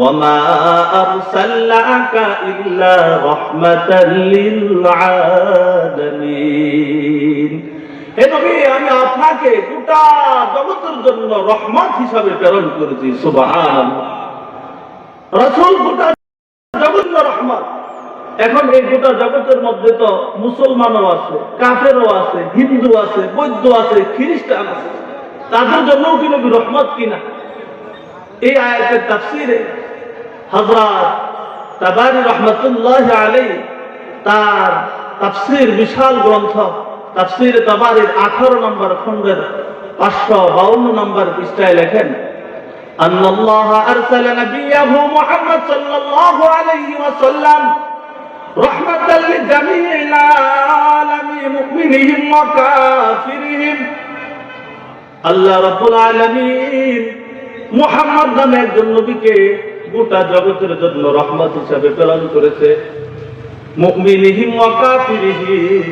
ওয়ামা আরসালনাকা ইল্লা রাহমাতাল লিল আলামিন। হে নবী, আমি আপনাকে গোটা জগতের জন্য রহমত হিসাবে প্রেরণ করেছি। সুবহানাল্লাহ। রাসূল গোটা জগতের রহমত। এখন এই গোটা জগতের মধ্যে তো মুসলমানও আছে, কাফেরও আছে, হিন্দু আছে, বৌদ্ধ আছে, খ্রিস্টান আছে, তাদের জন্য কি নবী রহমত কিনা? এই আয়াতের তাফসীরে হযরত তাবারী রাহমাতুল্লাহি আলাইহি তার তাফসীর বিশাল গ্রন্থ তাফসীরে তাবারীর 18 নম্বর খণ্ডের 552 নম্বর পৃষ্ঠায় লেখেন, আল্লাহ আরসালা নবিয়াহু মুহাম্মদ সাল্লাল্লাহু আলাইহি ওয়াসাল্লাম রাহমাতাল লিজামিল আলামিন মুমিনিহিম ওয়া কাফিরিহিম। আল্লাহ রাব্বুল আলামিন মুহাম্মদ নামে একজন নবীকে গোটা জগতের জন্য রহমত হিসাবে প্রেরণ করেছে। মুমিনিহিম ওয়া কাফিরিহিম,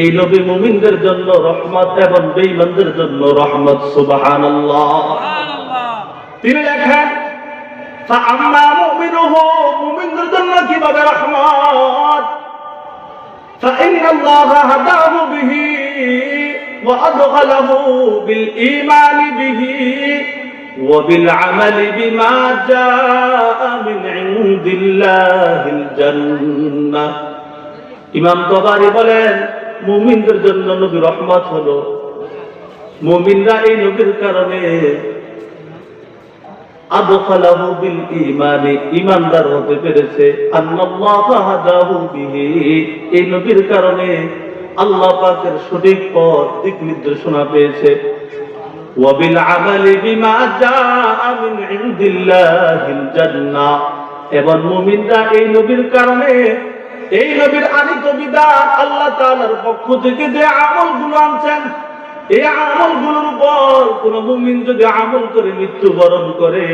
এই নবী মুমিনদের জন্য রহমত এবং বেঈমানদের জন্য রহমত। সুবহানাল্লাহ। তিনি লেখেন, ফাআম্মা মুমিনুহু, মুমিনদের জন্য কিভাবে রহমত? ফাইন্নাল্লাহা হাদাহু বিহি ওয়া আদখালাহু বিল ঈমানি বিহি ওয়া বিল আমালি বিমা জাআ মিন ইনদিল্লাহিল জান্নাহ। ইমাম তাবারী বলেন, মুমিনদের জন্য নবী রহমত হলো, মুমিনরা এই নবীর কারণে আদখালাহু বিল ঈমানি, ঈমানদার হতে পেরেছে। আল্লাহ হাদাহু বিহি, এই নবীর কারণে আল্লাহ পাকের সঠিক পথ দিক নির্দেশনা পেয়েছে। ওয়া বিল আমালি বিমা জাআ মিন ইনদিল্লাহিল জান্নাহ, এবং মুমিনরা এই নবীর কারণে, এই নবীর আনিত বিধান আল্লাহ তাআলার পক্ষ থেকে যে আমলগুলো আনছেন, এই আমলগুলোর উপর কোন মুমিন যদি আমল করে মৃত্যুবরণ করে,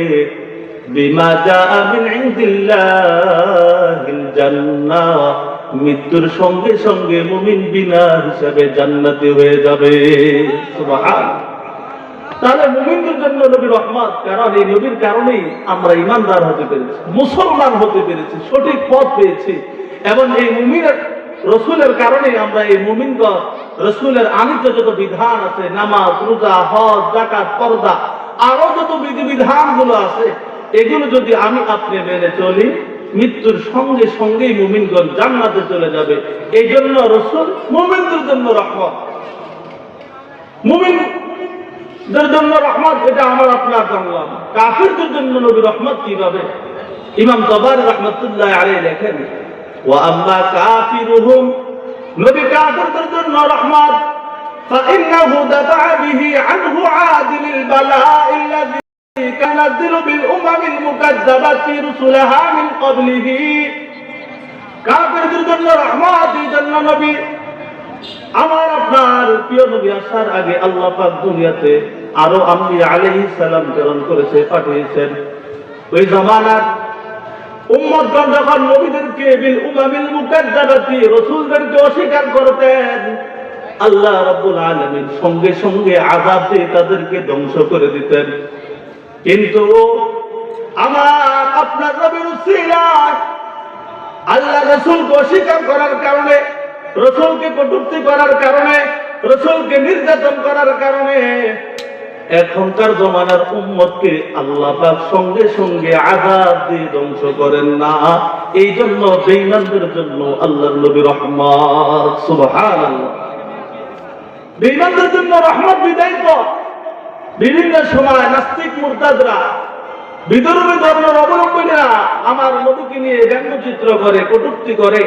বিমা জাআ মিন ইনদিল্লাহিল জান্নাহ, মৃত্যুর সঙ্গে সঙ্গে মুমিন বিনা হিসাবে জান্নাতি হয়ে যাবে। সুবহানাল্লাহ। তাহলে মুমিনদের জন্য নবী রহমত, কারণ এই নবীর কারণেই আমরা ঈমানদার হতে পেরেছি, মুসলমান হতে পেরেছি, সঠিক পথ পেয়েছি। এবং এই মুমিনের রাসূলের কারণেই আমরা এই মুমিনগণ রাসূলের আনিত যত বিধান আছে, নামাজ, রোজা, হজ, যাকাত, পর্দা, আরো যত বিধিবিধানগুলো আছে, এগুলো যদি আমি আপনি মেনে চলি, মৃত্যুর সঙ্গে সঙ্গেই মুমিনগণ জান্নাতে চলে যাবে। এই জন্য রাসূল মুমিনদের জন্য রহমত, মুমিনদের জন্য রহমত। এটা আমার আপনার জানলাম। কাফিরদের জন্য নবী রহমত কিভাবে? ইমাম তাবারী রাহমাতুল্লাহি আলাইহি লেখেন, ওয়া আম্মা কাফিরুহুম, নবী কাফিরদের জন্য রহমত। ফাইন্নাহু দাফা বিহি আনহু আদিল বালাء الذي كان ينزل بالامم المكذبه رسلها من قبله। কাফিরদের জন্য রহমত। এই জন্য নবী, আমার আপনার প্রিয় নবী আসার আগে আল্লাহ পাক দুনিয়াতে আরো আম্বিয়া আলাইহিস সালাম প্রেরণ করেছে, পাঠিয়েছেন। ওই জামানার উম্মতগণ যখন নবীদেরকে বিল উমামিল মুকাজ্জাবাতি, রাসূলদেরকে অস্বীকার করতেন, আল্লাহ রাব্বুল আলামিন সঙ্গে সঙ্গে আযাব দিয়ে তাদেরকে ধ্বংস করে দিতেন। কিন্তু আমার আপনার নবীর উসিলায় আল্লাহ রাসূলকে অস্বীকার করার কারণে, রাসূলকে কটূক্তি করার কারণে, রাসূলকে নির্যাতন করার কারণে এখনকার জমানার উম্মতকে আল্লাহ পাক সঙ্গে সঙ্গে আযাব দিয়ে ধ্বংস করেন না। এই জন্য বেঈমানদের জন্য আল্লাহর নবী রহমত। সুবহানাল্লাহ। বেঈমানদের জন্য রহমত বিধায়িত। বিভিন্ন সময় নাস্তিক মুরতাদরা, বিধর্মী ধর্মের অবলম্বনীরা আমার নবীকে নিয়ে ব্যঙ্গচিত্র করে, কটূক্তি করে,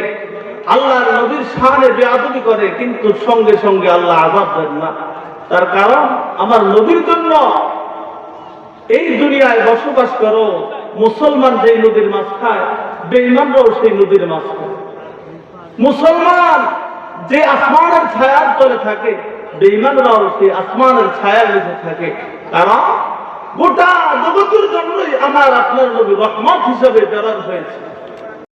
আল্লাহর নবীর শানে বেয়াদবি করে, কিন্তু সঙ্গে সঙ্গে আল্লাহ আযাব দেন না। তার কারণ আমার নবীর জন্য এই দুনিয়ায় বসবাস করো, মুসলমান যেই নদীর মাছ খায়, বেঈমানরাও সেই নদীর মাছ খায়। মুসলমান যে আসমানের ছায়ার তলে থাকে, বেঈমানরাও সেই আসমানের ছায়ার নিচে থাকে। কারণ গোটা জগতের জন্যই আমার আপনার নবী রহমত হিসাবে প্রেরণ হয়েছে।